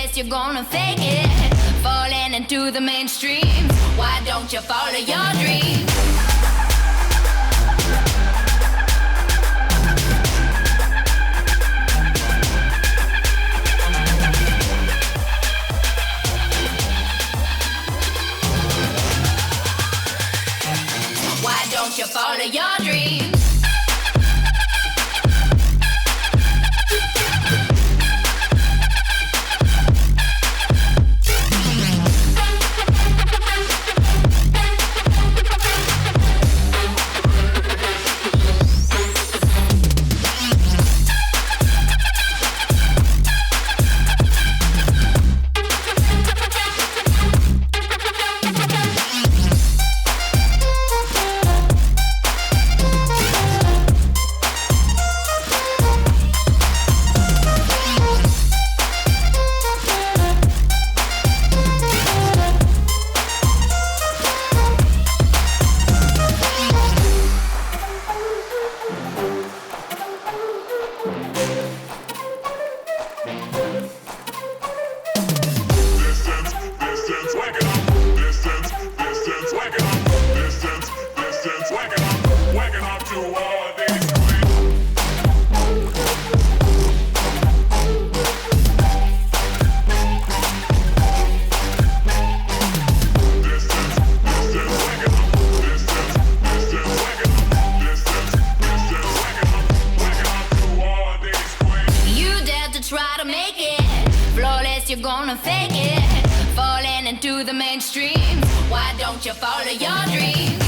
Flawless, you're gonna fake it. Falling into the mainstream. Why don't you follow your dreams? Why don't you follow your dreams? Try to make it flawless, you're gonna fake it. Falling into the mainstream. Why don't you follow your dreams?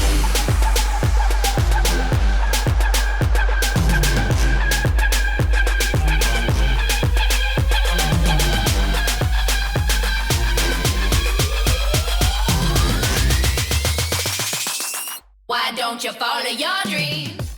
Why don't you follow your dreams?